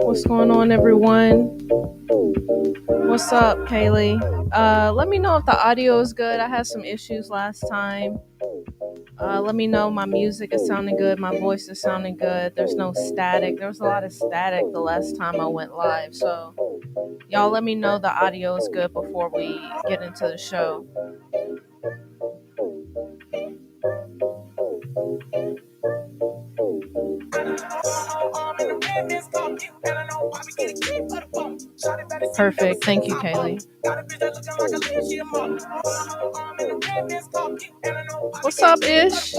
What's going on, everyone? What's up, Kaylee? Let me know if the audio is good. I had some issues last time. Let me know my music is sounding good, my voice is sounding good. There's no static. There was a lot of static the last time I went live. So y'all let me know the audio is good before we get into the show. Perfect. Thank you, Kaylee. What's up, Ish?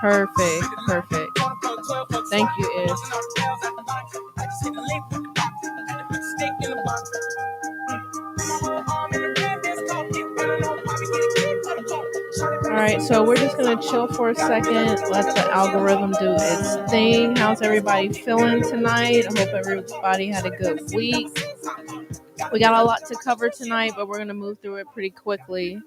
Perfect. Thank you, Ish. Alright, so we're just going to chill for a second, let the algorithm do its thing. How's everybody feeling tonight? I hope everybody had a good week. We got a lot to cover tonight, but we're going to move through it pretty quickly.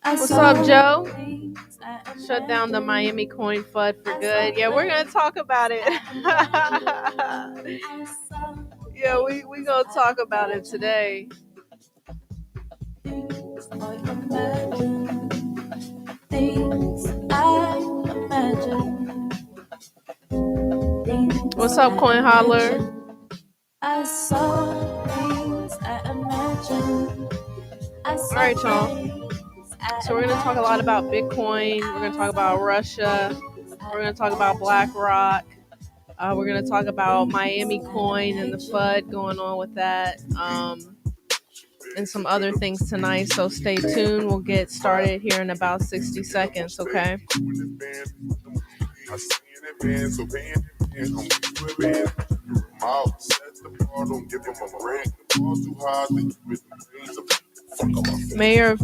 What's up, Joe? Shut down the MiamiCoin FUD for good. Yeah, we're gonna talk about it. Yeah, we gonna talk about it today. What's up, Coin Hodler? Alright, y'all. So we're going to talk a lot about Bitcoin. We're going to talk about Russia. We're going to talk about BlackRock. We're going to talk about MiamiCoin and the FUD going on with that. And some other things tonight. So stay tuned. We'll get started here in about 60 seconds, okay? Mayor of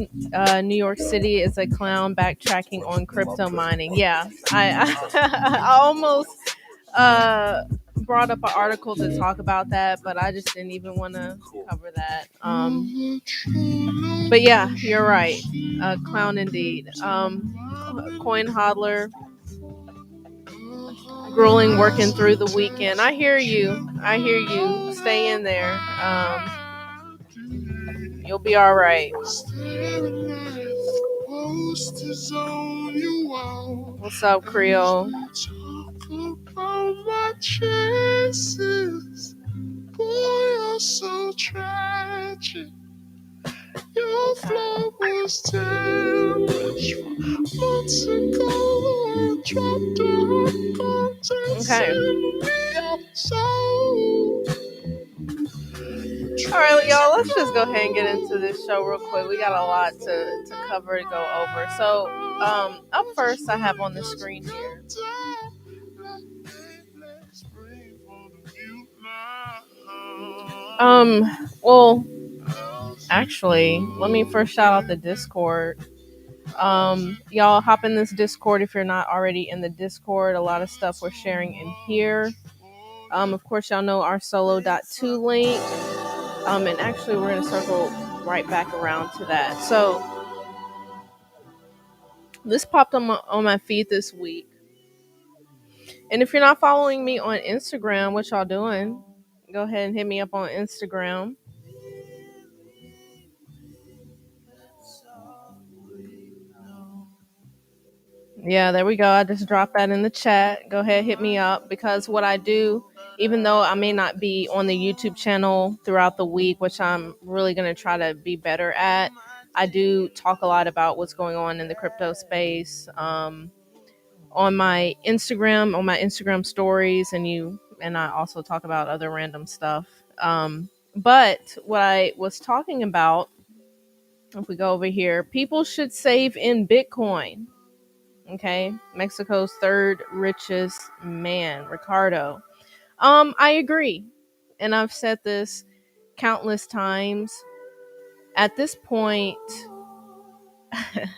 New York City is a clown backtracking on crypto mining. Yeah, I almost brought up an article to talk about that, but I just didn't even want to cover that. But yeah, you're right. Clown indeed. Coin hodler. Grueling working through the weekend. I hear you. Stay in there. You'll be all right. What's up, Creole? Boy, so tragic. Your flow was damaged months ago. Dropped okay. All right, y'all, let's just go ahead and get into this show real quick. We got a lot to cover to go over. So, up first, I have on the screen here. Well, actually, let me first shout out the Discord. Y'all hop in this Discord if you're not already in the Discord. A lot of stuff we're sharing in here. Of course, y'all know our solo.to link. And actually, we're going to circle right back around to that. So, this popped on my feed this week. And if you're not following me on Instagram, what y'all doing? Go ahead and hit me up on Instagram. Yeah, there we go. I just dropped that in the chat. Go ahead, hit me up, because what I do, even though I may not be on the YouTube channel throughout the week, which I'm really going to try to be better at, I do talk a lot about what's going on in the crypto space on my Instagram stories, and I also talk about other random stuff. But what I was talking about, if we go over here, people should save in Bitcoin. Okay, Mexico's third richest man, Ricardo. I agree, and I've said this countless times. At this point, I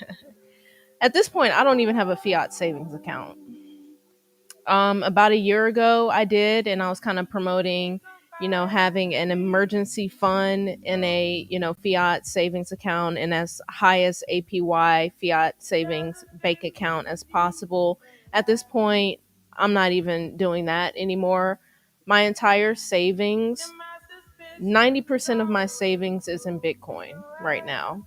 don't even have a fiat savings account. About a year ago, I did, and I was kind of promoting, having an emergency fund in a, fiat savings account and as high as APY fiat savings bank account as possible. At this point, I'm not even doing that anymore. My entire savings, 90% of my savings is in Bitcoin right now.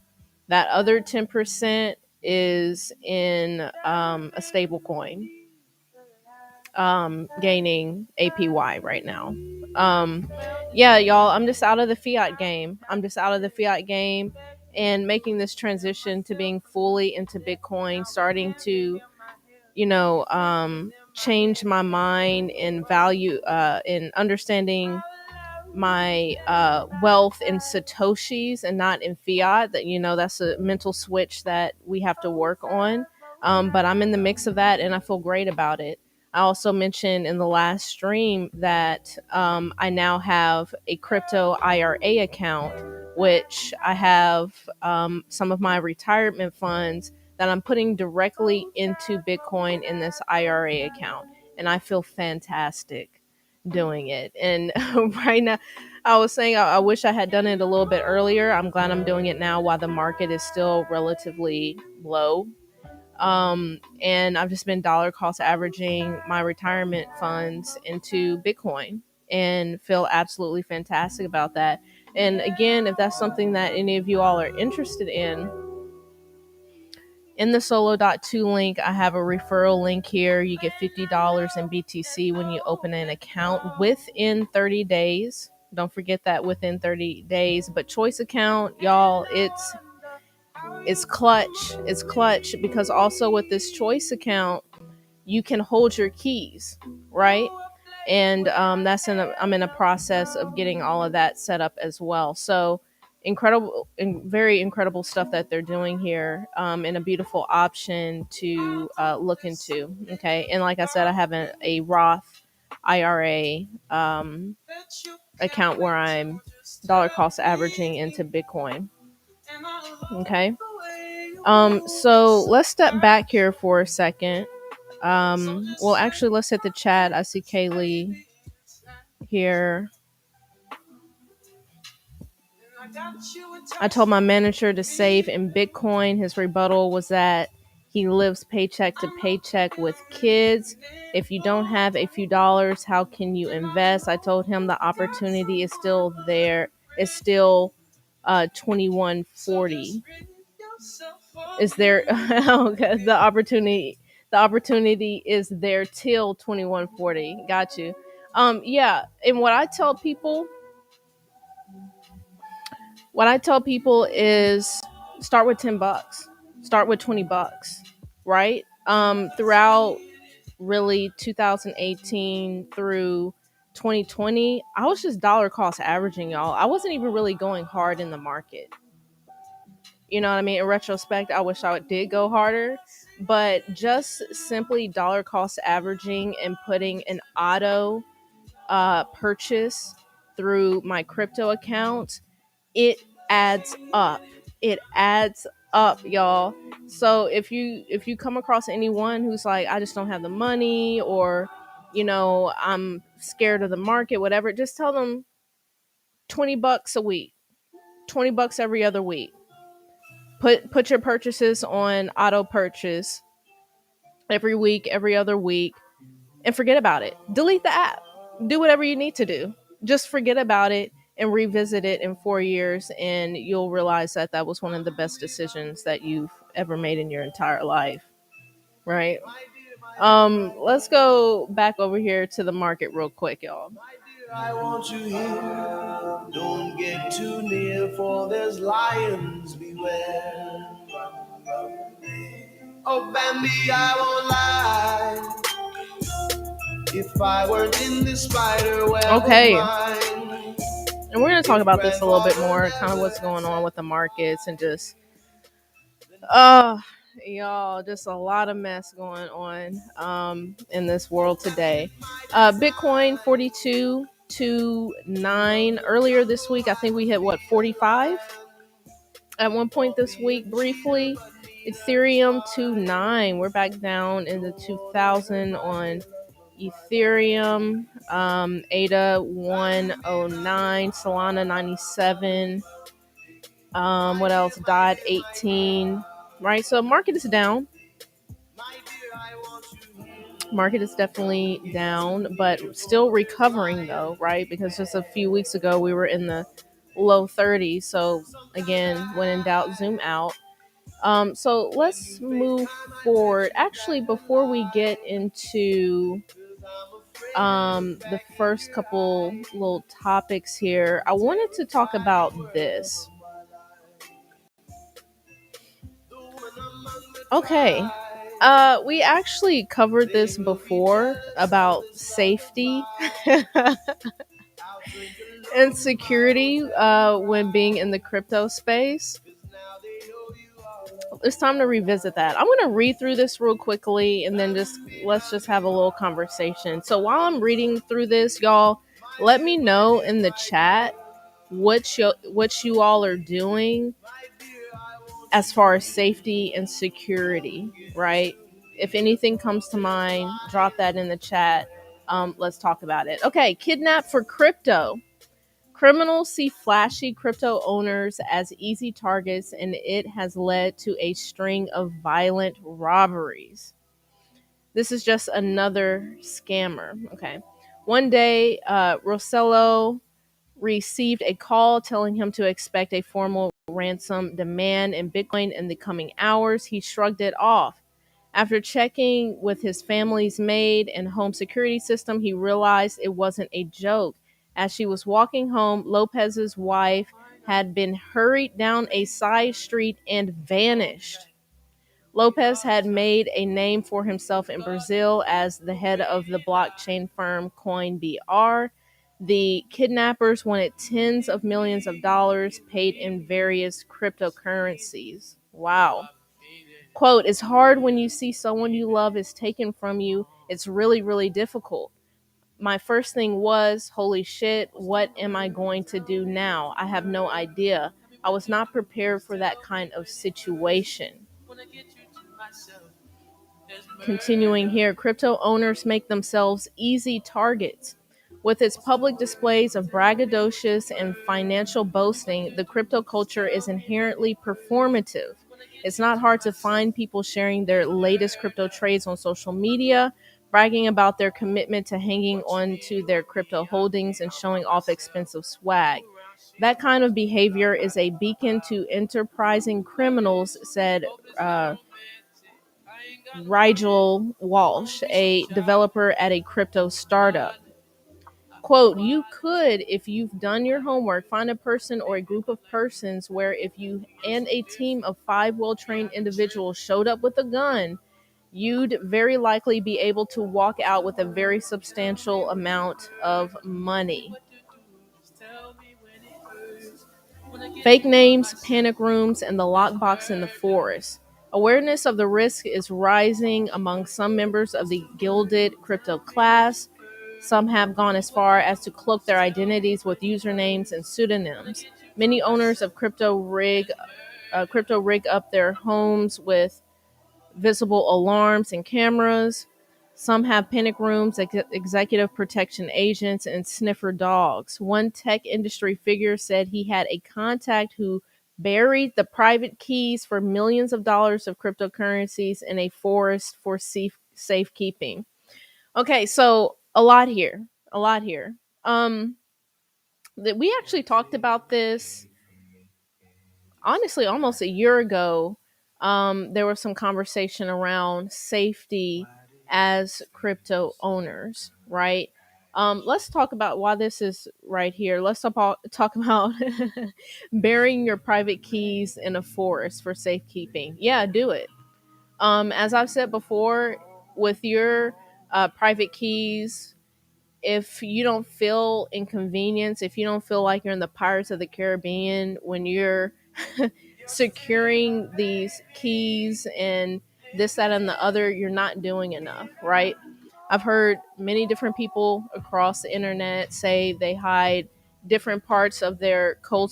That other 10% is in a stable coin, gaining APY right now. Um, yeah, y'all, I'm just out of the fiat game. And making this transition to being fully into Bitcoin, starting to, change my mind and value, in understanding my wealth in satoshis and not in fiat. That, that's a mental switch that we have to work on. But I'm in the mix of that and I feel great about it. I also mentioned in the last stream that I now have a crypto IRA account, which I have some of my retirement funds that I'm putting directly into Bitcoin in this IRA account. And I feel fantastic doing it. And right now, I was saying I wish I had done it a little bit earlier. I'm glad I'm doing it now while the market is still relatively low. And I've just been dollar cost averaging my retirement funds into Bitcoin and feel absolutely fantastic about that. And again, if that's something that any of you all are interested in the solo.2 link, I have a referral link here. You get $50 in BTC when you open an account within 30 days. Don't forget that, within 30 days. But choice account, y'all, it's clutch. It's clutch because also with this choice account, you can hold your keys, right? And I'm in a process of getting all of that set up as well. So incredible and very incredible stuff that they're doing here, and a beautiful option to look into. Okay, and like I said, I have a Roth IRA account where I'm dollar cost averaging into Bitcoin. Okay. So let's step back here for a second. Well, actually, let's hit the chat. I see Kaylee here. I told my manager to save in Bitcoin. His rebuttal was that he lives paycheck to paycheck with kids. If you don't have a few dollars, how can you invest? I told him the opportunity is still there. It's still 2140. Is there okay, the opportunity is there till 2140. Got you. Yeah, and what I tell people is start with $10. Start with $20, right? Throughout really 2018 through 2020, I was just dollar cost averaging, y'all. I wasn't even really going hard in the market. You know what I mean? In retrospect, I wish I did go harder, but just simply dollar cost averaging and putting an auto purchase through my crypto account, it adds up. It adds up, y'all. So if you come across anyone who's like, I just don't have the money, or I'm scared of the market, whatever, just tell them $20 a week, $20 every other week. Put your purchases on auto purchase every week, every other week, and forget about it. Delete the app. Do whatever you need to do. Just forget about it and revisit it in 4 years, and you'll realize that that was one of the best decisions that you've ever made in your entire life. Right? Let's go back over here to the market real quick, y'all. I want you here. Don't get too near, for there's lions beware. Oh, Bambi, I won't lie. If I weren't in this spider web, okay. And we're going to talk about this a little bit more, kind of what's going on with the markets and just Y'all, just a lot of mess going on in this world today. Bitcoin 42 to 9 earlier this week. I think we hit what, 45 at one point this week briefly. Ethereum 2.9. We're back down in the 2000 on Ethereum. ADA 109, Solana 97. What else? Dot 18. Right, so market is down. Market is definitely down, but still recovering though, right? Because just a few weeks ago we were in the low 30s. So again, when in doubt, zoom out. So let's move forward. Actually, before we get into the first couple little topics here, I wanted to talk about this. Okay. We actually covered this before about safety and security when being in the crypto space. It's time to revisit that. I'm going to read through this real quickly and then just let's just have a little conversation. So while I'm reading through this, y'all, let me know in the chat what you all are doing as far as safety and security, right? If anything comes to mind, drop that in the chat. Let's talk about it. Okay, kidnap for crypto. Criminals see flashy crypto owners as easy targets, and it has led to a string of violent robberies. This is just another scammer. Okay. One day, Rossello received a call telling him to expect a formal ransom demand in Bitcoin in the coming hours. He shrugged it off. After checking with his family's maid and home security system, he realized it wasn't a joke. As she was walking home, Lopez's wife had been hurried down a side street and vanished. Lopez had made a name for himself in Brazil as the head of the blockchain firm CoinBR. The kidnappers wanted tens of millions of dollars paid in various cryptocurrencies. Wow. Quote, it's hard when you see someone you love is taken from you. It's really, really difficult. My first thing was, holy shit, what am I going to do now? I have no idea. I was not prepared for that kind of situation. Continuing here, crypto owners make themselves easy targets. With its public displays of braggadocious and financial boasting, the crypto culture is inherently performative. It's not hard to find people sharing their latest crypto trades on social media, bragging about their commitment to hanging on to their crypto holdings and showing off expensive swag. That kind of behavior is a beacon to enterprising criminals, said Rigel Walsh, a developer at a crypto startup. Quote, you could, if you've done your homework, find a person or a group of persons where if you and a team of 5 well-trained individuals showed up with a gun, you'd very likely be able to walk out with a very substantial amount of money. Fake names, panic rooms, and the lockbox in the forest. Awareness of the risk is rising among some members of the gilded crypto class. Some have gone as far as to cloak their identities with usernames and pseudonyms. Many owners of crypto rig up their homes with visible alarms and cameras. Some have panic rooms, executive protection agents, and sniffer dogs. One tech industry figure said he had a contact who buried the private keys for millions of dollars of cryptocurrencies in a forest for safekeeping. Okay, so a lot here. A lot here. That we actually talked about this honestly almost a year ago. There was some conversation around safety as crypto owners, right? Let's talk about why this is right here. Let's talk about burying your private keys in a forest for safekeeping. Yeah, do it. As I've said before, with your private keys, if you don't feel inconvenience, if you don't feel like you're in the Pirates of the Caribbean when you're securing these keys and this, that, and the other, you're not doing enough, right? I've heard many different people across the internet say they hide different parts of their cold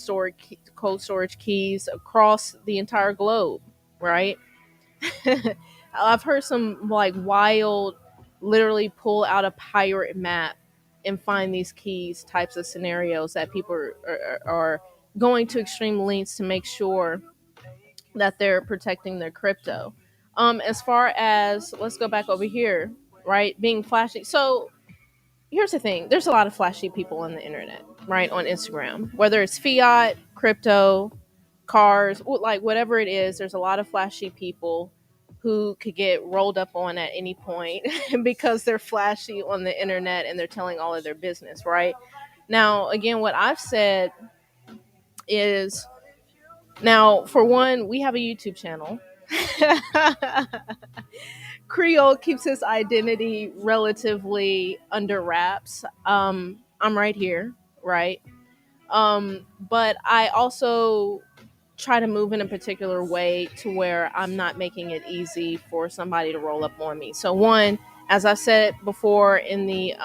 storage keys across the entire globe, right? I've heard some like wild, literally pull out a pirate map and find these keys types of scenarios that people are going to extreme lengths to make sure that they're protecting their crypto. As far as, let's go back over here, right? Being flashy. So here's the thing: there's a lot of flashy people on the internet, right? On Instagram, whether it's fiat, crypto, cars, like whatever it is, there's a lot of flashy people who could get rolled up on at any point because they're flashy on the internet and they're telling all of their business, right? Now, again, what I've said is, now, for one, we have a YouTube channel. Creole keeps his identity relatively under wraps. I'm right here, right? But I also try to move in a particular way to where I'm not making it easy for somebody to roll up on me. So, one, as I said before in the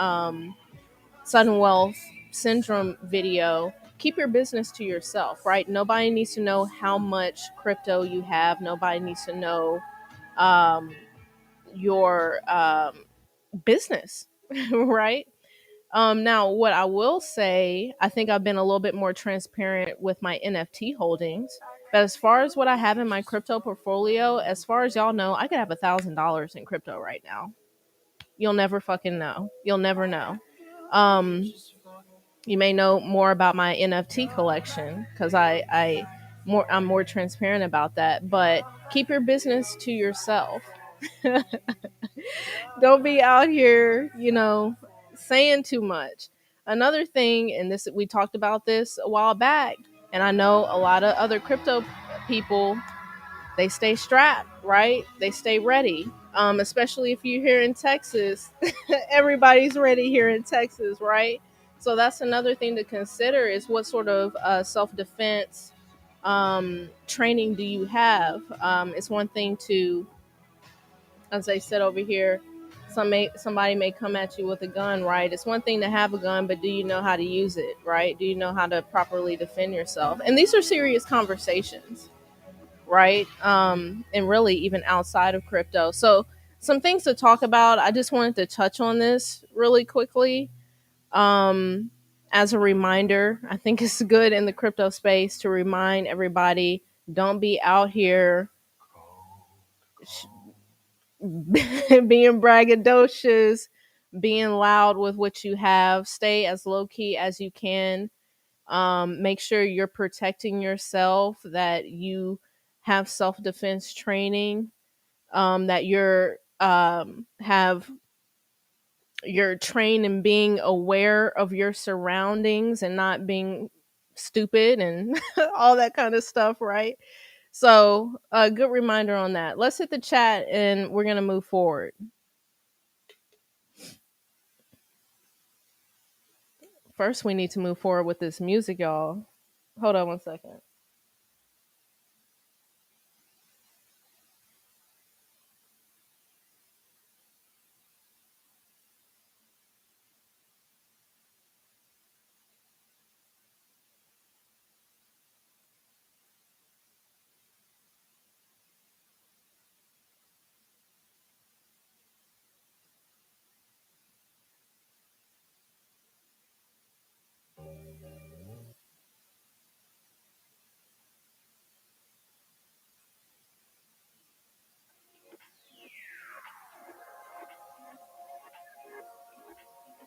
sudden wealth syndrome video, keep your business to yourself, right? Nobody needs to know how much crypto you have. Nobody needs to know um, your business, right? Now, what I will say, I think I've been a little bit more transparent with my NFT holdings. But as far as what I have in my crypto portfolio, as far as y'all know, I could have $1,000 in crypto right now. You'll never fucking know. You'll never know. Um, you may know more about my NFT collection because I'm more transparent about that. But keep your business to yourself. Don't be out here, saying too much. Another thing, and this we talked about this a while back, and I know a lot of other crypto people, they stay strapped, right? They stay ready. Especially if you're here in Texas, everybody's ready here in Texas, right? So that's another thing to consider is what sort of self defense training do you have? It's one thing to, as I said over here, somebody may come at you with a gun, right? It's one thing to have a gun, but do you know how to use it, right? Do you know how to properly defend yourself? And these are serious conversations, right? And really even outside of crypto. So some things to talk about. I just wanted to touch on this really quickly. Um, as a reminder, I think it's good in the crypto space to remind everybody, don't be out here being braggadocious, being loud with what you have. Stay as low key as you can. Make sure you're protecting yourself, that you have self defense training, that you're trained in being aware of your surroundings and not being stupid and all that kind of stuff, right? So, a good reminder on that. Let's hit the chat and we're going to move forward. First, we need to move forward with this music, y'all. Hold on one second.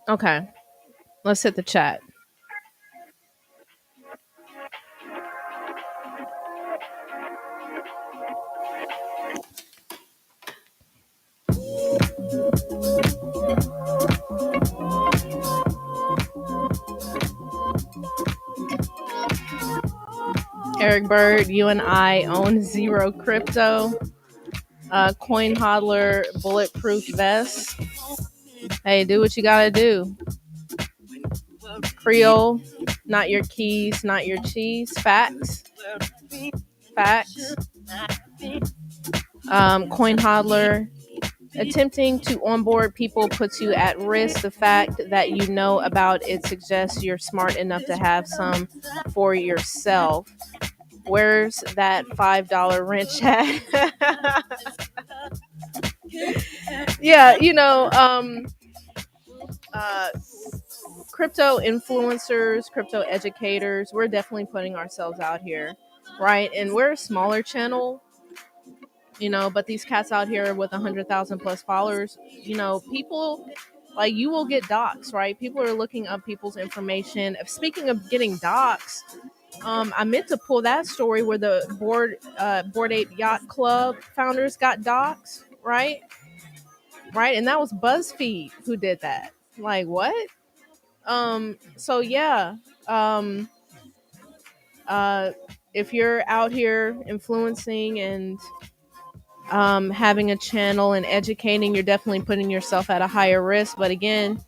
Okay, let's hit the chat. Eric Bird, you and I own zero crypto. Coin hodler, bulletproof vest. Hey, do what you gotta do. Creole, not your keys, not your cheese. Facts. Facts. Coin hodler. Attempting to onboard people puts you at risk. The fact that you know about it suggests you're smart enough to have some for yourself. Where's that $5 wrench at? Yeah, uh, crypto influencers, crypto educators, we're definitely putting ourselves out here, right? And we're a smaller channel, but these cats out here with 100,000 plus followers, people like you will get doxxed, right? People are looking up people's information. Speaking of getting doxxed, I meant to pull that story where the Board Ape Yacht Club founders got doxxed, right? Right, and that was BuzzFeed who did that. Like what? So yeah, um, uh, if you're out here influencing and having a channel and educating, you're definitely putting yourself at a higher risk. But again,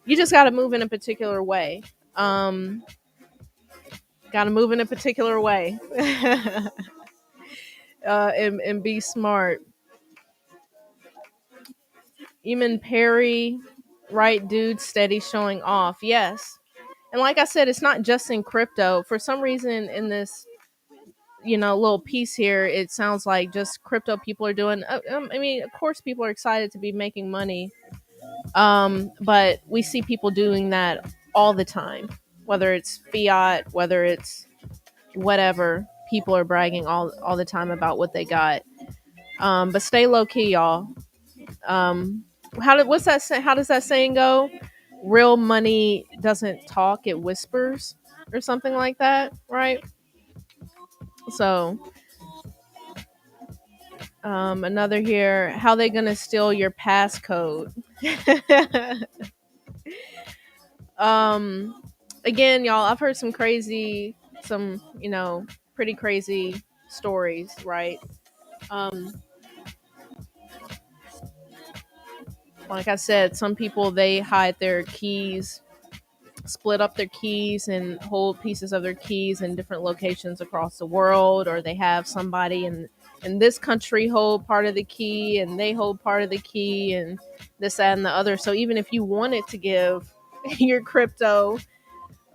you just got to move in a particular way. Um, got to move in a particular way and be smart. Eamon Perry, right dude, steady showing off. Yes. And like I said, it's not just in crypto. For some reason, in this, little piece here, it sounds like just crypto people are doing. I mean, of course, people are excited to be making money, but we see people doing that all the time, whether it's fiat, whether it's whatever. People are bragging all the time about what they got. But stay low key, y'all. What's that say? How does that saying go? Real money doesn't talk; it whispers, or something like that, right? So, another here. How they gonna steal your passcode? um, Again, y'all, I've heard some pretty crazy stories, right? Um, like I said, some people they hide their keys, split up their keys and hold pieces of their keys in different locations across the world, or they have somebody in this country hold part of the key and they hold part of the key and this, that, and the other. So even if you wanted to give your crypto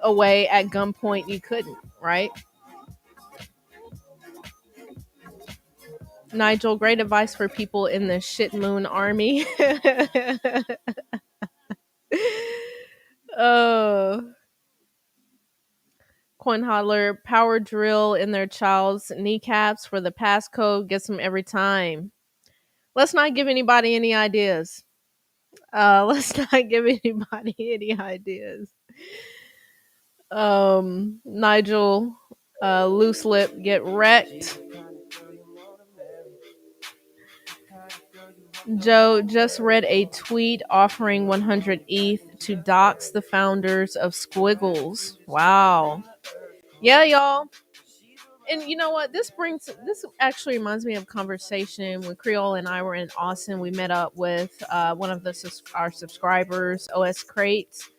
away at gunpoint, you couldn't, right? Nigel, great advice for people in the shit moon army. Oh, Coin hodler, power drill in their child's kneecaps for the passcode gets them every time. Let's not give anybody any ideas. Let's not give anybody any ideas. Nigel, loose lip, get wrecked. Joe just read a tweet offering 100 ETH to dox the founders of Squiggles. Wow. Yeah, y'all. And you know what? This actually reminds me of a conversation when Creole and I were in Austin. We met up with one of our subscribers, OS Crates,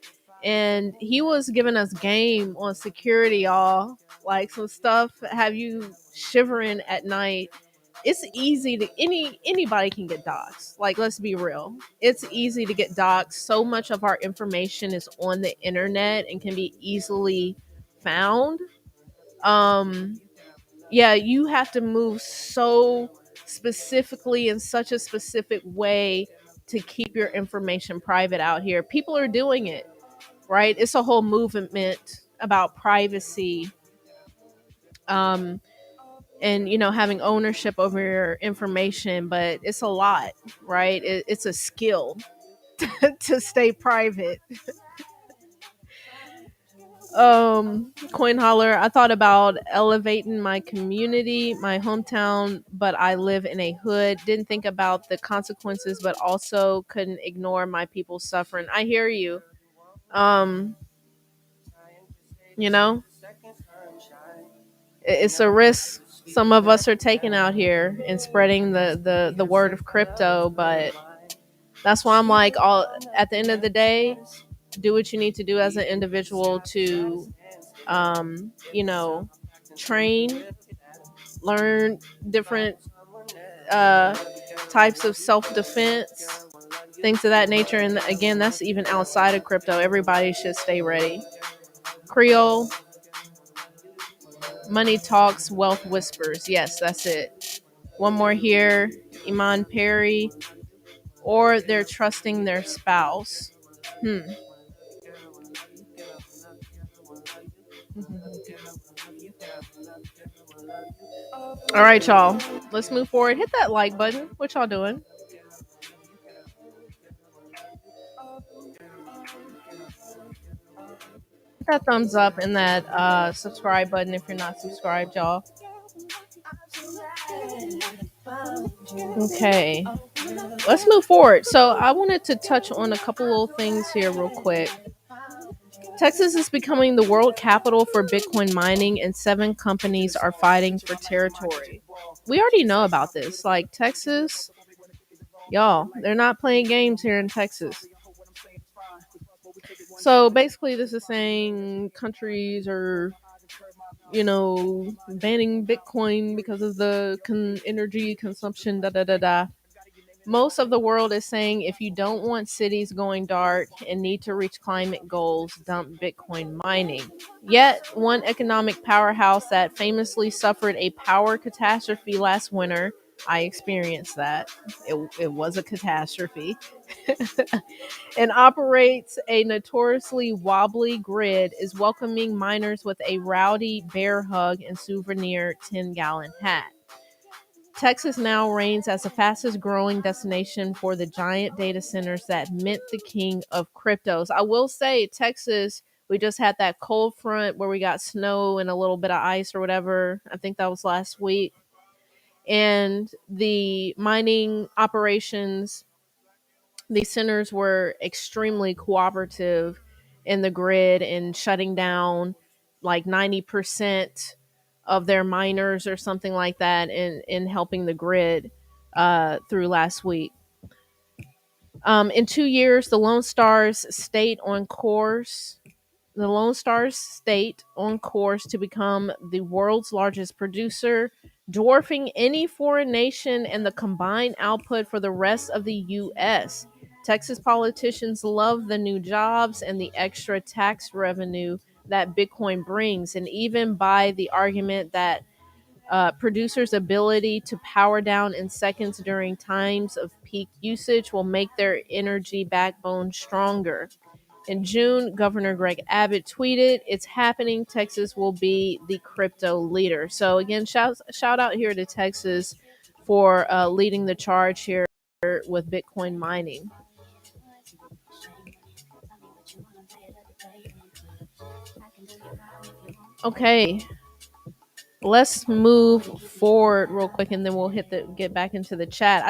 and he was giving us game on security, y'all. Like some stuff have you shivering at night. It's easy to anybody can get doxxed. Like, let's be real. It's easy to get doxxed. So much of our information is on the internet and can be easily found. Um yeah, you have to move so specifically in such a specific way to keep your information private out here. People are doing it, right? It's a whole movement about privacy, um, and having ownership over your information, but it's a lot, right? It's a skill to stay private. Coin holler, I thought about elevating my community, my hometown, but I live in a hood. Didn't think about the consequences, but also couldn't ignore my people suffering. I hear you. um you know it's a risk some of us are taking out here and spreading the word of crypto, but that's why I'm like, all at the end of the day, do what you need to do as an individual to um you know train learn different uh, types of self-defense, things of that nature. And again, that's even outside of crypto. Everybody should stay ready. Creole, money talks, wealth whispers. Yes, that's it. One more here. Iman Perry, or they're trusting their spouse. Hmm. All right, y'all. Let's move forward. Hit that like button. What y'all doing? Hit that thumbs up and that subscribe button if you're not subscribed, y'all. Okay. Let's move forward. So I wanted to touch on a couple little things here real quick. Texas is becoming the world capital for Bitcoin mining, and 7 companies are fighting for territory. We already know about this. Like Texas, y'all, they're not playing games here in Texas. So basically, this is saying countries are, banning Bitcoin because of the energy consumption, da da da da. Most of the world is saying if you don't want cities going dark and need to reach climate goals, dump Bitcoin mining. Yet, one economic powerhouse that famously suffered a power catastrophe last winter, I experienced that. It was a catastrophe. And operates a notoriously wobbly grid, is welcoming miners with a rowdy bear hug and souvenir 10-gallon hat. Texas now reigns as the fastest growing destination for the giant data centers that mint the king of cryptos. I will say, Texas, we just had that cold front where we got snow and a little bit of ice or whatever. I think that was last week. And the mining operations, these centers were extremely cooperative in the grid and shutting down like 90% of their miners or something like that in helping the grid through last week. In 2 years, the Lone Stars stayed on course. The Lone Stars state on course to become the world's largest producer, dwarfing any foreign nation and the combined output for the rest of the U.S. Texas politicians love the new jobs and the extra tax revenue that Bitcoin brings, and even by the argument that producers' ability to power down in seconds during times of peak usage will make their energy backbone stronger. In June, Governor Greg Abbott tweeted, "It's happening. Texas will be the crypto leader." So again, shout out here to Texas for leading the charge here with Bitcoin mining. Okay, let's move forward real quick, and then we'll get back into the chat.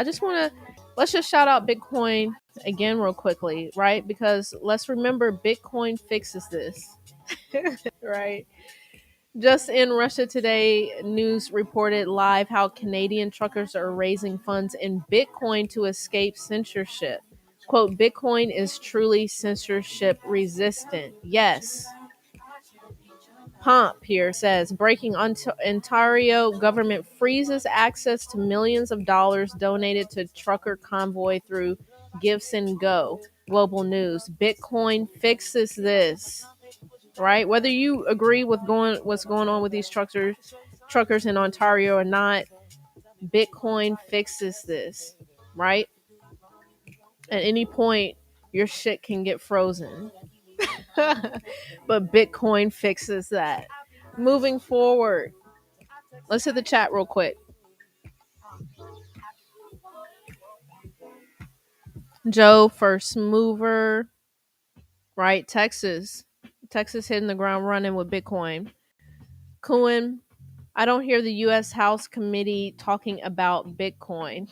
Let's just shout out Bitcoin again real quickly, right? Because let's remember, Bitcoin fixes this, right? Just in Russia Today, news reported live how Canadian truckers are raising funds in Bitcoin to escape censorship. Quote, Bitcoin is truly censorship resistant. Yes. Pomp here says, breaking Ontario government freezes access to millions of dollars donated to trucker convoy through Gifts and Go. Global News. Bitcoin fixes this. Right? Whether you agree with what's going on with these truckers in Ontario or not, Bitcoin fixes this, right? At any point, your shit can get frozen. But Bitcoin fixes that. Moving forward, let's hit the chat real quick. Joe, first mover, right? Texas hitting the ground running with Bitcoin. Cohen, I don't hear the U.S. House committee talking about Bitcoin.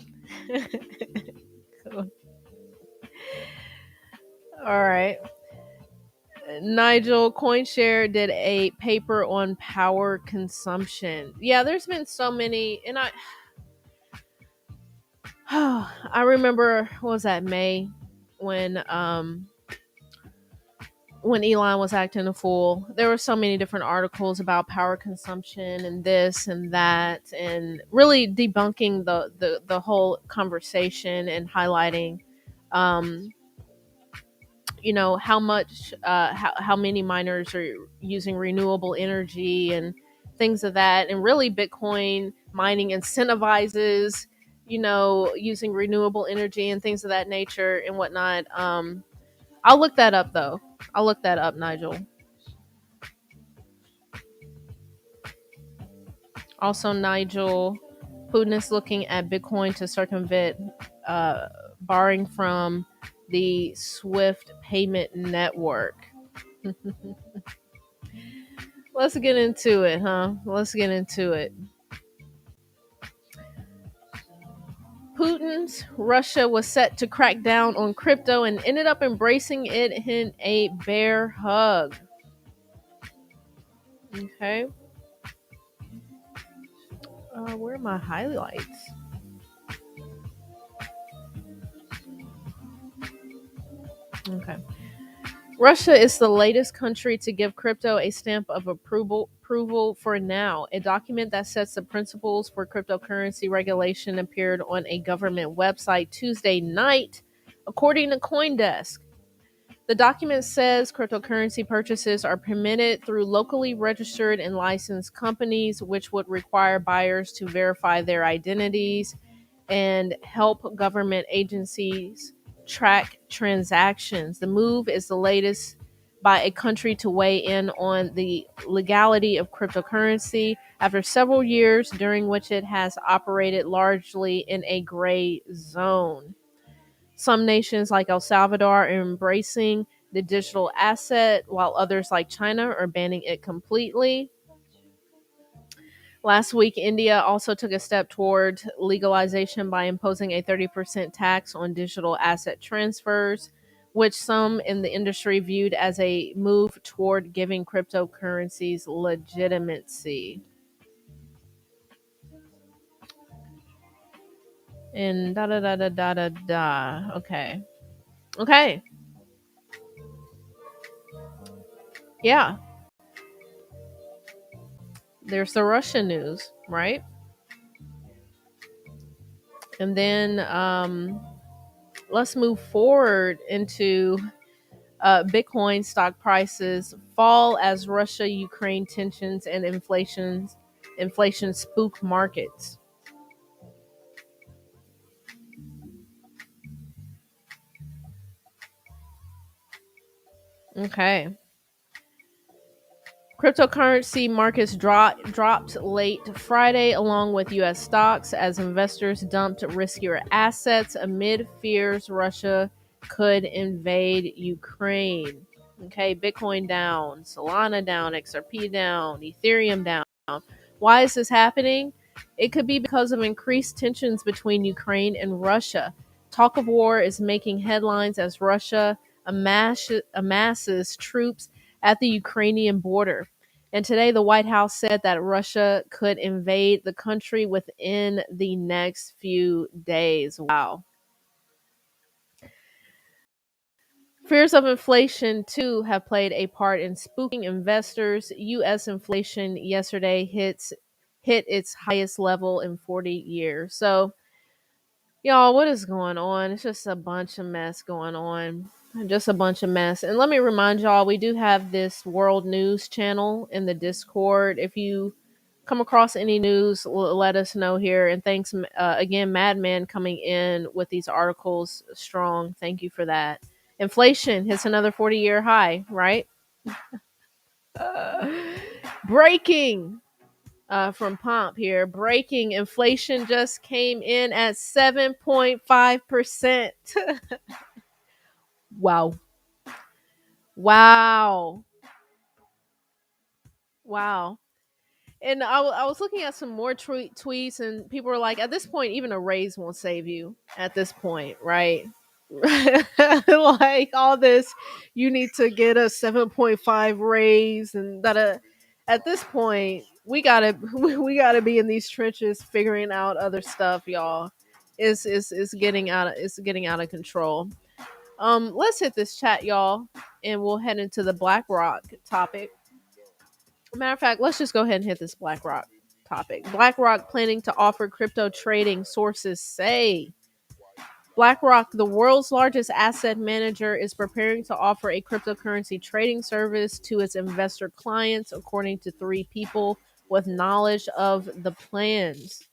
All right. Nigel, CoinShare did a paper on power consumption. Yeah, there's been so many, and I remember, what was that, May, when when Elon was acting a fool. There were so many different articles about power consumption and this and that, and really debunking the whole conversation and highlighting, um, how much, how many miners are using renewable energy and things of that, and really Bitcoin mining incentivizes, using renewable energy and things of that nature and whatnot. I'll look that up though. I'll look that up, Nigel. Also, Nigel, Putin is looking at Bitcoin to circumvent, uh, borrowing from the Swift payment network. Let's get into it, huh? Let's get into it. Putin's Russia was set to crack down on crypto and ended up embracing it in a bear hug. Okay. Where are my highlights? Okay. Russia is the latest country to give crypto a stamp of approval for now. A document that sets the principles for cryptocurrency regulation appeared on a government website Tuesday night, according to CoinDesk. The document says cryptocurrency purchases are permitted through locally registered and licensed companies, which would require buyers to verify their identities and help government agencies track transactions. The move is the latest by a country to weigh in on the legality of cryptocurrency after several years during which it has operated largely in a gray zone. Some nations, like El Salvador, are embracing the digital asset, while others, like China, are banning it completely. Last week, India also took a step toward legalization by imposing a 30% tax on digital asset transfers, which some in the industry viewed as a move toward giving cryptocurrencies legitimacy. And da da da da da da da. Okay. Okay. Yeah. There's the Russian news, right? And then let's move forward into Bitcoin stock prices fall as Russia Ukraine tensions and inflation spook markets. Okay. Cryptocurrency markets dropped late Friday along with US stocks as investors dumped riskier assets amid fears Russia could invade Ukraine. Okay, Bitcoin down, Solana down, XRP down, Ethereum down. Why is this happening? It could be because of increased tensions between Ukraine and Russia. Talk of war is making headlines as Russia amasses troops at the Ukrainian border. And today, the White House said that Russia could invade the country within the next few days. Wow. Fears of inflation, too, have played a part in spooking investors. U.S. inflation yesterday hit its highest level in 40 years. So, y'all, what is going on? It's just a bunch of mess going on. Just a bunch of mess. And let me remind y'all, we do have this world news channel in the Discord. If you come across any news, let us know here. And thanks again, Madman, coming in with these articles strong. Thank you for that. Inflation hits another 40-year high, right? Breaking from Pomp here. Breaking inflation just came in at 7.5%. Wow. Wow. Wow. And I was looking at some more tweets, and people were like, at this point, even a raise won't save you at this point, right? Like all this, you need to get a 7.5 raise, and that at this point, we gotta be in these trenches figuring out other stuff, y'all. It's getting out of control. Let's hit this chat, y'all, and we'll head into the BlackRock topic. Matter of fact, let's just go ahead and hit this BlackRock topic. BlackRock planning to offer crypto trading, sources say. BlackRock, the world's largest asset manager, is preparing to offer a cryptocurrency trading service to its investor clients, according to three people with knowledge of the plans.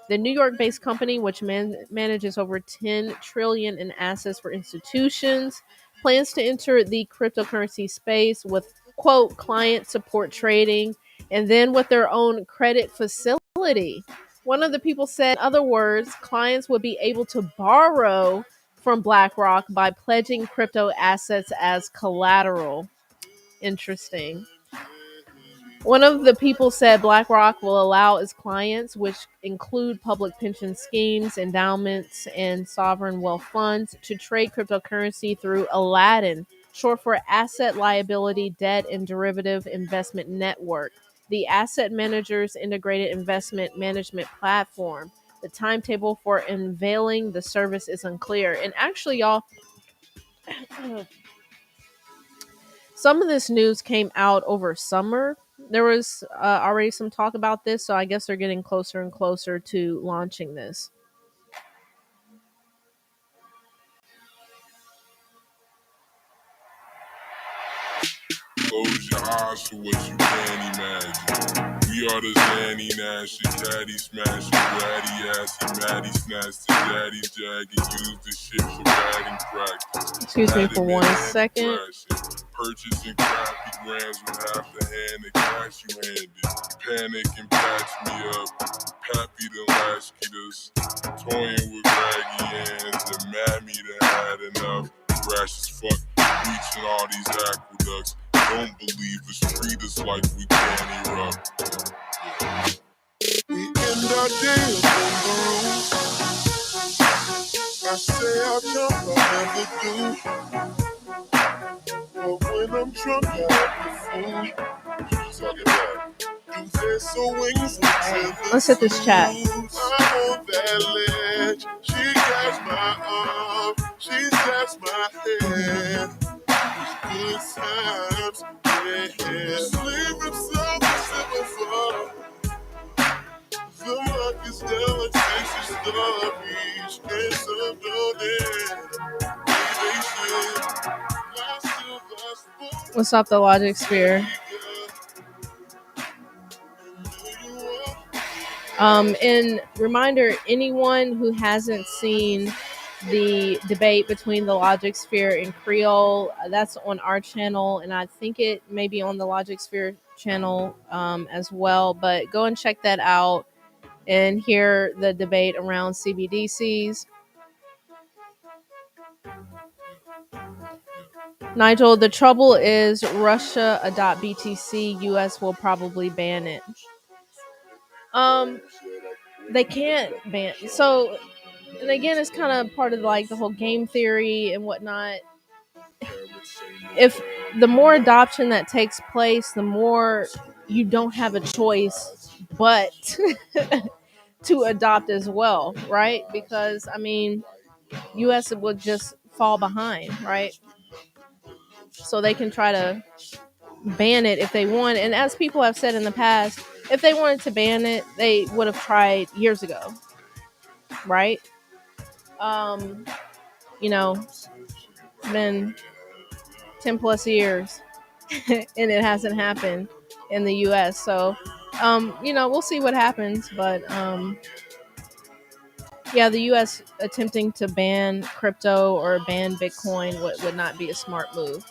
The New York-based company, which manages over 10 trillion in assets for institutions, plans to enter the cryptocurrency space with quote client support trading and then with their own credit facility. One of the people said, in other words, clients would be able to borrow from BlackRock by pledging crypto assets as collateral. Interesting. One of the people said BlackRock will allow its clients, which include public pension schemes, endowments, and sovereign wealth funds, to trade cryptocurrency through Aladdin, short for Asset Liability Debt and Derivative Investment Network, the asset manager's integrated investment management platform. The timetable for unveiling the service is unclear. And actually, y'all, some of this news came out over summer. There was already some talk about this, so I guess they're getting closer and closer to launching this. Close your eyes to what you can't imagine. We are the Zanny Nash, your caddy smash, your ratty ass, your matty snatch, the daddy jagged, use the shit for batting practice. Excuse me for 1 second. Purchasing crappy grams with half the hand of cash you handed. Panic and patch me up. Pappy the latchkey toying with raggy hands. The mammy that had enough. Rash as fuck, reaching all these aqueducts. Don't believe the street is like we can't erupt. We end our day up on the roof. I say I'll jump, I never do. But when I'm drunk, I have the food. Talking about. Let's hit this chat. I'm on that ledge. She grabs my arm. She grabs my head. Good times, yeah. Sleeping so before. The luck is down, Texas stories. And some donation. What's up, the Logic Sphere? And reminder, anyone who hasn't seen the debate between the Logic Sphere and Creole, that's on our channel, and I think it may be on the Logic Sphere channel as well, but go and check that out and hear the debate around CBDCs. Nigel, the trouble is Russia adopt BTC, US will probably ban it. They can't ban. So, and again, it's kind of part of like the whole game theory and whatnot. If the more adoption that takes place, the more you don't have a choice but to adopt as well, right? Because I mean, US would just fall behind, right? So they can try to ban it if they want. And as people have said in the past, if they wanted to ban it, they would have tried years ago, right? You know, it's been 10 plus years and it hasn't happened in the US. So, you know, we'll see what happens. But yeah, the US attempting to ban crypto or ban Bitcoin would not be a smart move.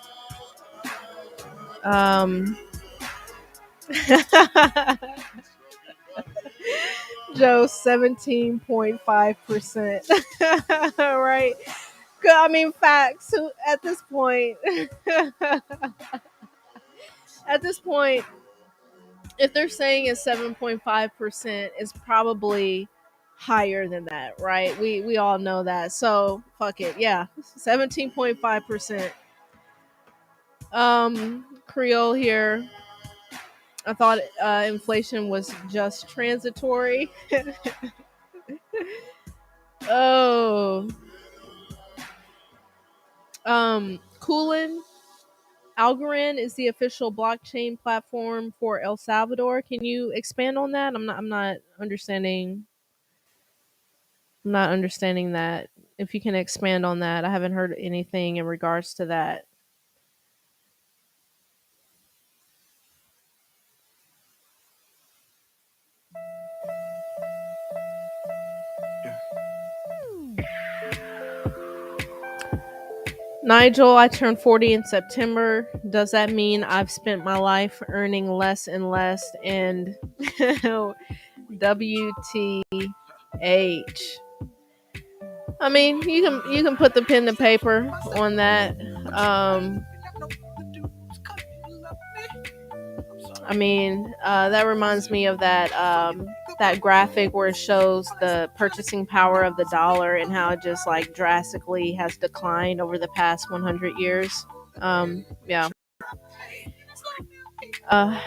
Joe, 17.5%. Right? I mean, facts at this point. At this point, if they're saying it's 7.5%, it's probably higher than that, right? We all know that. So fuck it. Yeah. 17.5%. Creole here. I thought inflation was just transitory. Oh. Kulin Algorand is the official blockchain platform for El Salvador. Can you expand on that? I'm not understanding. I'm not understanding that. If you can expand on that, I haven't heard anything in regards to that. Nigel, I turned 40 in September. Does that mean I've spent my life earning less and less? And WTH. I mean, you can put the pen to paper on that. I mean, that reminds me of that graphic where it shows the purchasing power of the dollar and how it just like drastically has declined over the past 100 years. Yeah. Uh,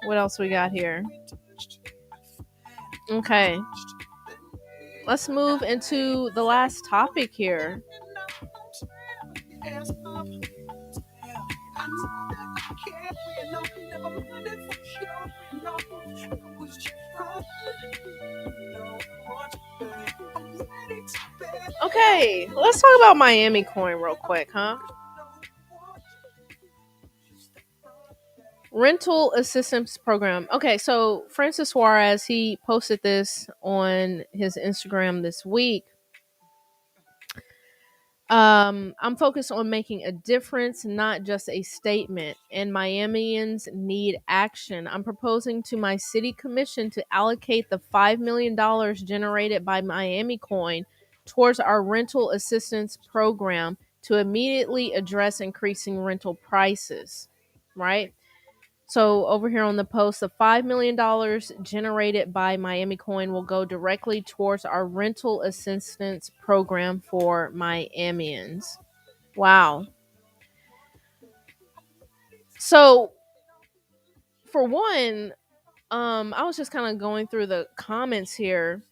what else we got here? Okay, let's move into the last topic here. Okay, let's talk about MiamiCoin real quick, huh? Rental assistance program. Okay, so Francis Suarez, he posted this on his Instagram this week. I'm focused on making a difference, not just a statement, and Miamians need action. I'm proposing to my city commission to allocate the $5 million generated by MiamiCoin towards our rental assistance program to immediately address increasing rental prices. Right? So over here on the post, the $5 million generated by MiamiCoin will go directly towards our rental assistance program for Miamians. Wow. So for one, I was just kind of going through the comments here,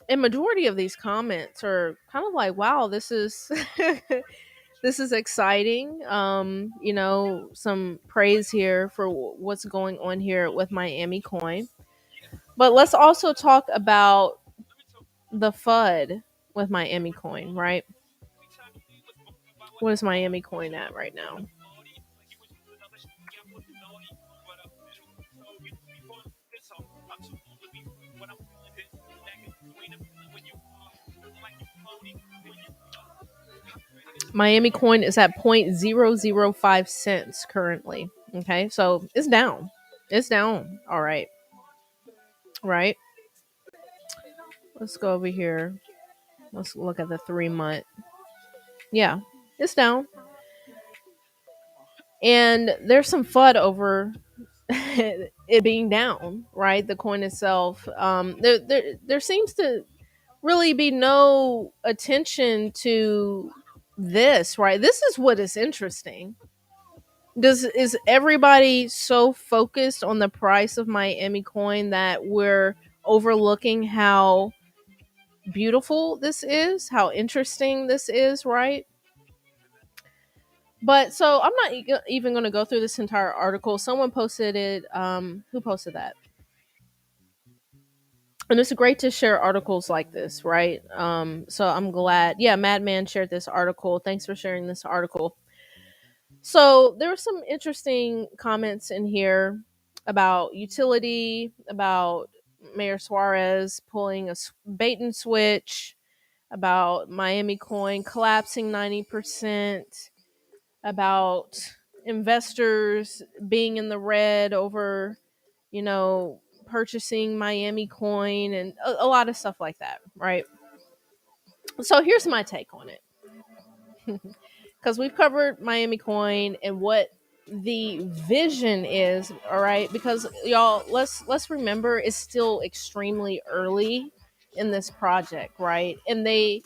and majority of these comments are kind of like, "Wow, this is this is exciting." Some praise here for what's going on here with MiamiCoin. But let's also talk about the FUD with MiamiCoin, right? What is MiamiCoin at right now? MiamiCoin is at 0.005 cents currently. Okay, so it's down. It's down. All right. Right. Let's go over here. Let's look at the 3 month. Yeah, it's down. And there's some FUD over it being down, right? The coin itself. There seems to really be no attention to this, right? This is what is interesting. Is everybody so focused on the price of MiamiCoin that we're overlooking how beautiful this is, how interesting this is, right? But so I'm not even going to go through this entire article. Someone posted it. Who posted that? And it's great to share articles like this, right? So I'm glad. Yeah, Madman shared this article. Thanks for sharing this article. So there were some interesting comments in here about utility, about Mayor Suarez pulling a bait and switch, about MiamiCoin collapsing 90%, about investors being in the red over, purchasing MiamiCoin and a lot of stuff like that, right? So here's my take on it. Because we've covered MiamiCoin and what the vision is, all right? Because y'all, let's remember it's still extremely early in this project, right? And they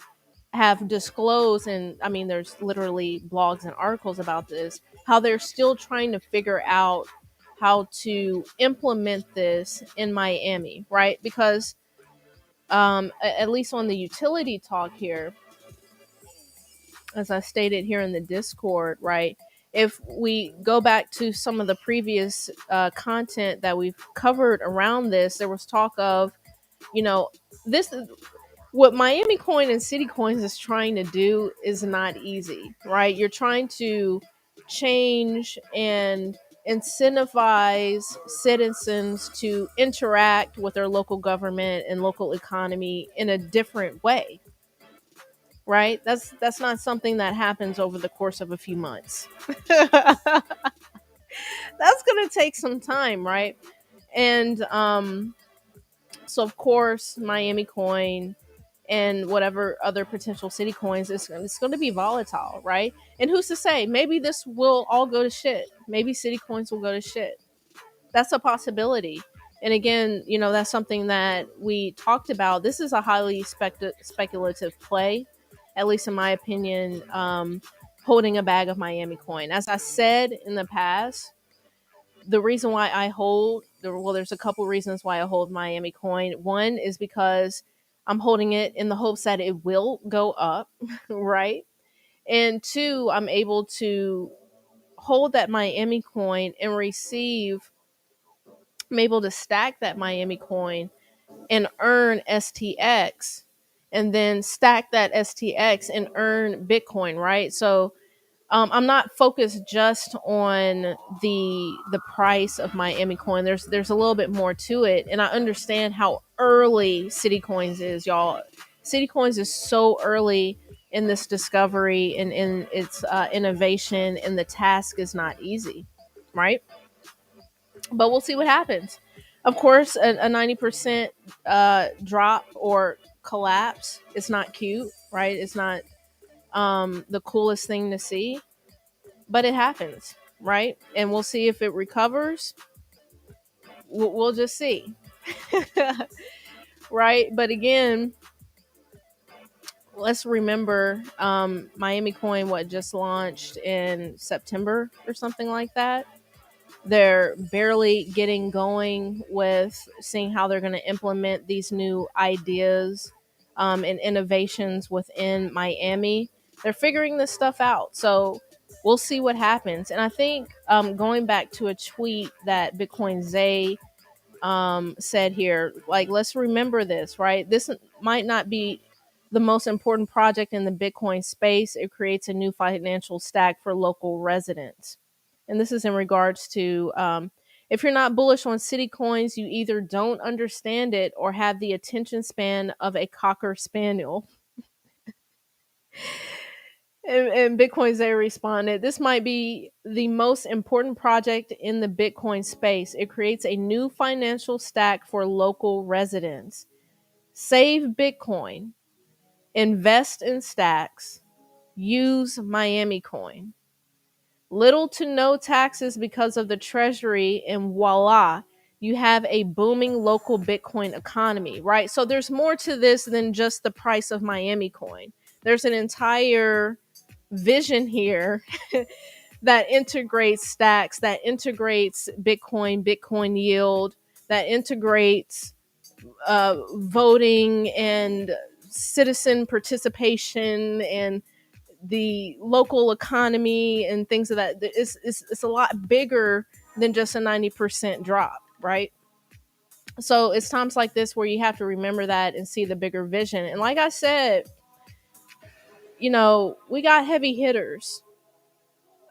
have disclosed, and I mean there's literally blogs and articles about this, how they're still trying to figure out how to implement this in Miami, right? Because at least on the utility talk here, as I stated here in the Discord, right? If we go back to some of the previous content that we've covered around this, there was talk of, you know, this what Miami Coin and City Coins is trying to do is not easy, right? You're trying to change and incentivize citizens to interact with their local government and local economy in a different way, right? That's not something that happens over the course of a few months. That's going to take some time, right? And so of course Miami Coin and whatever other potential city coins it's going to be volatile, right? And who's to say, maybe this will all go to shit, maybe city coins will go to shit. That's a possibility. And again, that's something that we talked about. This is a highly speculative play, at least in my opinion. Holding a bag of Miami Coin, as I said in the past, the reason why I hold, well, there's a couple reasons why I hold Miami Coin. One is because I'm holding it in the hopes that it will go up, right? And two, I'm able to hold that Miami Coin and receive, I'm able to stack that Miami Coin and earn STX, and then stack that STX and earn Bitcoin, right? So I'm not focused just on the price of Miami Coin. There's a little bit more to it, and I understand how early City Coins is, y'all. City Coins is so early in this discovery and in its innovation, and the task is not easy, right? But we'll see what happens. Of course, a 90% drop or collapse is not cute, right? It's not the coolest thing to see, but it happens, right? And we'll see if it recovers. We'll just see. Right? But again, let's remember, Miami Coin, what, just launched in September or something like that. They're barely getting going with seeing how they're going to implement these new ideas and innovations within Miami. They're figuring this stuff out. So we'll see what happens. And I think, going back to a tweet that Bitcoin Zay said here, like, let's remember this, right? This might not be the most important project in the Bitcoin space. It creates a new financial stack for local residents. And this is in regards to, if you're not bullish on city coins, you either don't understand it or have the attention span of a cocker spaniel. And Bitcoin Zay responded, this might be the most important project in the Bitcoin space. It creates a new financial stack for local residents. Save Bitcoin, invest in stacks, use Miami Coin. Little to no taxes because of the treasury, and voila, you have a booming local Bitcoin economy, right? So there's more to this than just the price of Miami Coin. There's an entire vision here that integrates stacks, that integrates Bitcoin yield, that integrates voting and citizen participation and the local economy and things of that. It's a lot bigger than just a 90% drop, right? So it's times like this where you have to remember that and see the bigger vision. And like I said, we got heavy hitters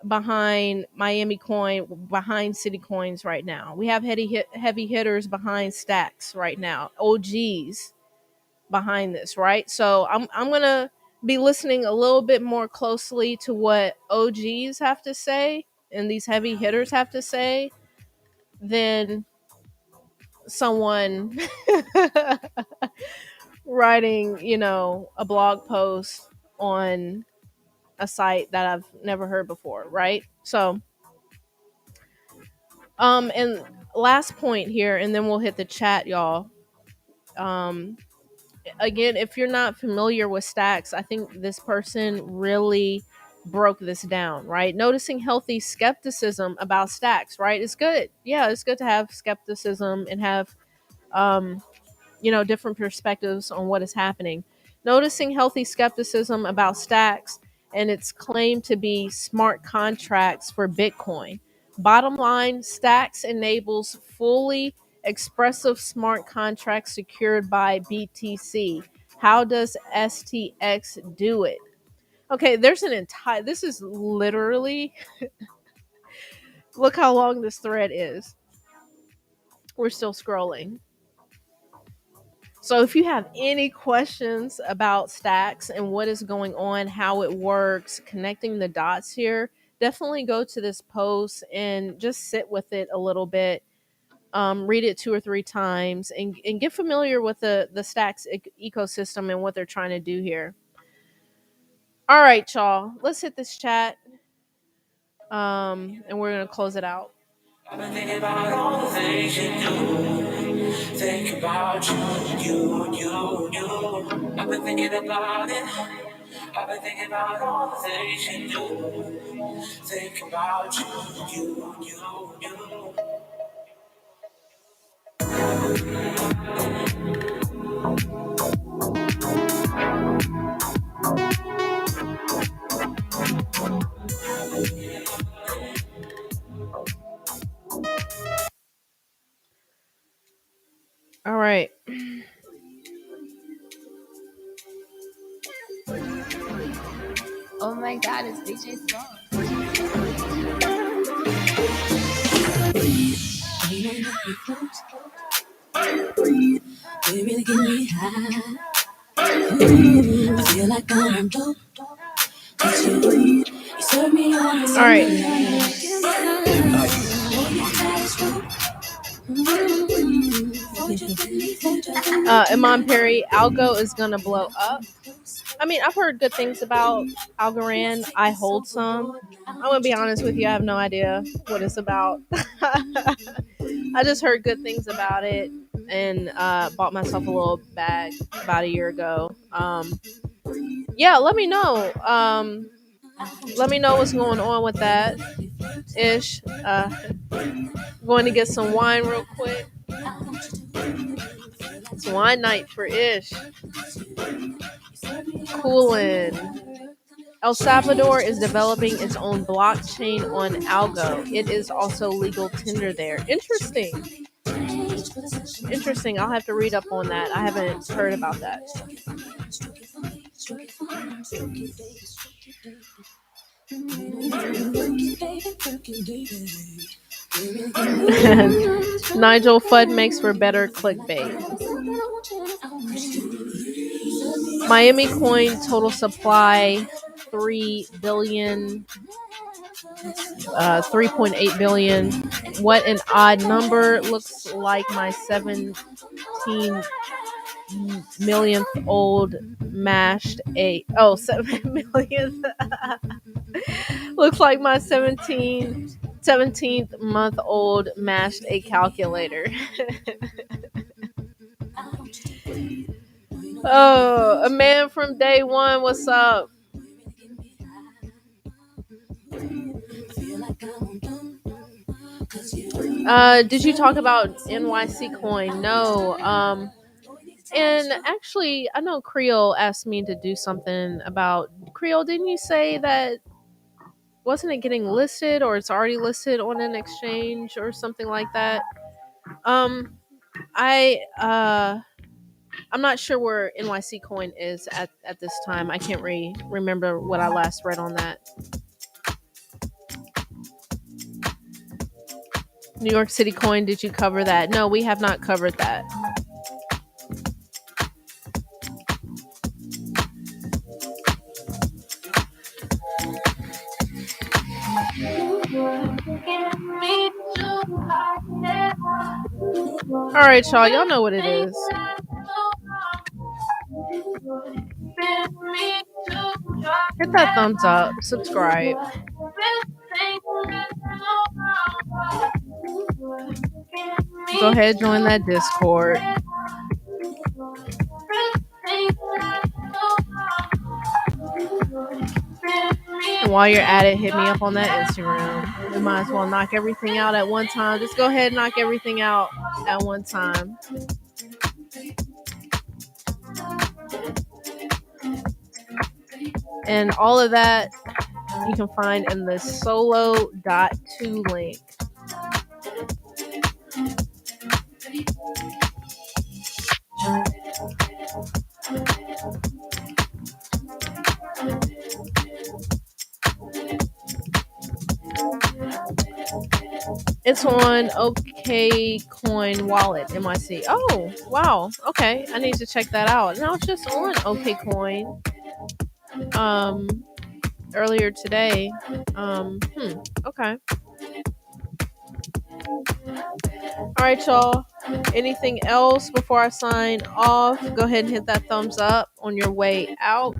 behind Miami Coin, behind City Coins right now. We have heavy hitters behind stacks right now, OGs behind this, right? So I'm gonna be listening a little bit more closely to what OGs have to say and these heavy hitters have to say than someone writing, a blog post on a site that I've never heard before, right? So, and last point here, and then we'll hit the chat, y'all. Um, Again, if you're not familiar with stacks, I think this person really broke this down, right? Noticing healthy skepticism about stacks, right? It's good. Yeah, it's good to have skepticism and have, different perspectives on what is happening. Noticing healthy skepticism about stacks and it's claimed to be smart contracts for Bitcoin. Bottom line, Stacks enables fully expressive smart contracts secured by BTC. How does STX do it? Okay, there's an entire, this is literally, look how long this thread is. We're still scrolling. So if you have any questions about Stacks and what is going on, how it works, connecting the dots here, definitely go to this post and just sit with it a little bit. Read it 2 or 3 times and get familiar with the Stacks ecosystem and what they're trying to do here. All right, y'all, let's hit this chat. And we're gonna close it out. I've been thinking about all the things you do. Think about you. I've been thinking about it. I've been thinking about all the things you do. Think about you. All right. Oh my God, it's DJ's song. You really get me high. I feel like I'm dope. You serve me on the All right. Imam Perry, Algo is gonna blow up. I mean, I've heard good things about Algorand. I hold some. I'm gonna be honest with you, I have no idea what it's about. I just heard good things about it and bought myself a little bag about a year ago. Yeah, let me know. Let me know what's going on with that. Ish. Going to get some wine real quick. It's wine night for Ish. Coolin'. El Salvador is developing its own blockchain on Algo. It is also legal tender there. Interesting. Interesting. I'll have to read up on that. I haven't heard about that. Nigel FUD makes for better clickbait. MiamiCoin total supply 3.8 billion. What an odd number. Looks like my 17 millionth old mashed a 7 millionth. Looks like my 17th month old mashed a calculator. Oh, a man from day one. What's up? Did you talk about NYC coin? No. And actually, I know Creole asked me to do something about Creole. Didn't you say that wasn't it getting listed or it's already listed on an exchange or something like that? I'm not sure where NYC coin is at this time. I can't remember what I last read on that. New York City coin, did you cover that? No, we have not covered that. All right, y'all know what it is. Hit that thumbs up, subscribe. Go ahead, join that Discord. And while you're at it, hit me up on that Instagram. We might as well knock everything out at one time. Just go ahead and knock everything out at one time. And all of that you can find in the solo.to link. It's on OKCoin Wallet, MIC. Oh, wow. Okay. I need to check that out. And I was just on OKCoin earlier today. Okay. All right, y'all. Anything else before I sign off? Go ahead and hit that thumbs up on your way out.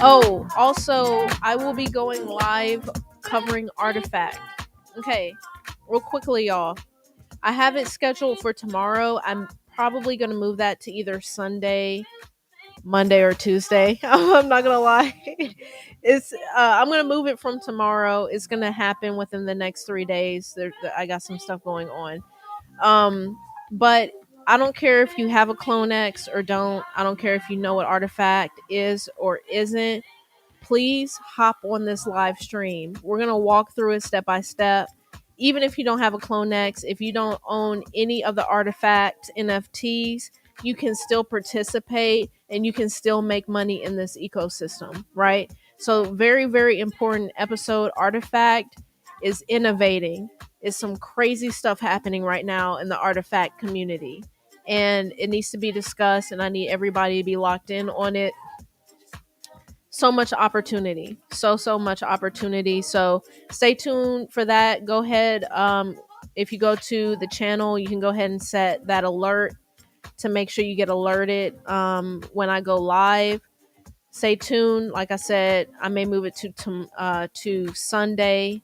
Oh, also, I will be going live covering Artifact. Okay, real quickly, y'all. I have it scheduled for tomorrow. I'm probably going to move that to either Sunday, Monday, or Tuesday. I'm not going to lie. I'm going to move it from tomorrow. It's going to happen within the next 3 days. I got some stuff going on. But I don't care if you have a CloneX or don't. I don't care if you know what Artifact is or isn't. Please hop on this live stream. We're going to walk through it step by step. Even if you don't have a CloneX, if you don't own any of the Artifact NFTs, you can still participate and you can still make money in this ecosystem, right? So very, very important episode. Artifact is innovating. It's some crazy stuff happening right now in the Artifact community. And it needs to be discussed, and I need everybody to be locked in on it. So much opportunity, so much opportunity. So stay tuned for that. Go ahead, if you go to the channel, you can go ahead and set that alert to make sure you get alerted when I go live. Stay tuned. Like I said, I may move it to Sunday,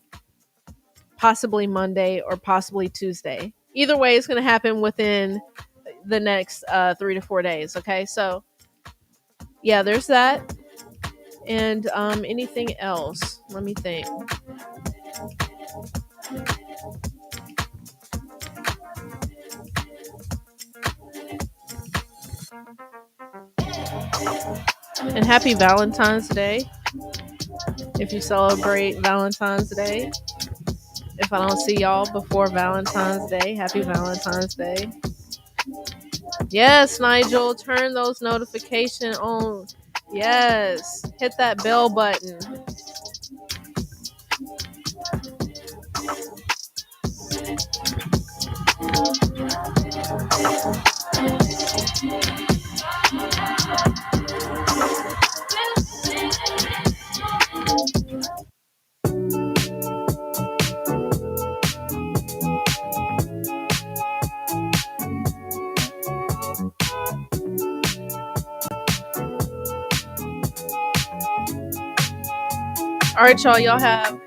possibly Monday, or possibly Tuesday. Either way, it's going to happen within the next 3 to 4 days. Okay, so yeah, there's that. And anything else? Let me think. And happy Valentine's Day. If you celebrate Valentine's Day. If I don't see y'all before Valentine's Day, happy Valentine's Day. Yes, Nigel, turn those notifications on. Yes, hit that bell button. All right, y'all. Y'all have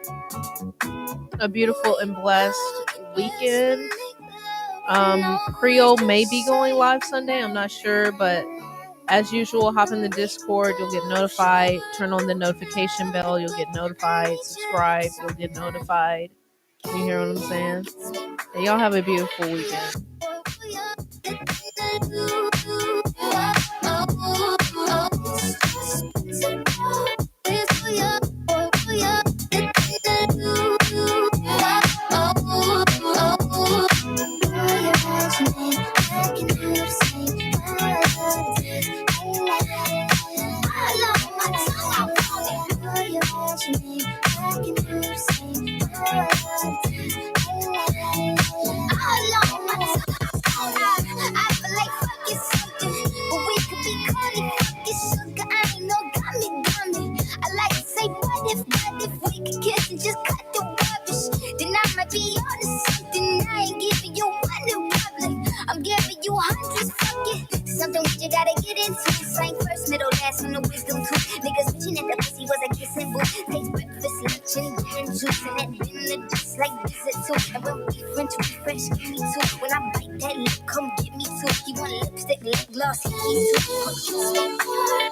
a beautiful and blessed weekend. Creole may be going live Sunday. I'm not sure, but as usual, hop in the Discord. You'll get notified. Turn on the notification bell. You'll get notified. Subscribe. You'll get notified. You hear what I'm saying? And y'all have a beautiful weekend. Something what you gotta get into. Slang first, middle, last, and the wisdom too. Niggas bitching that the pussy was a kissing booth. Taste breakfast, lunch, and juice, and that dinner just like visit too. And when we French, we fresh, give me too. When I bite that lip, come get me too. He want lipstick, lip gloss, he too.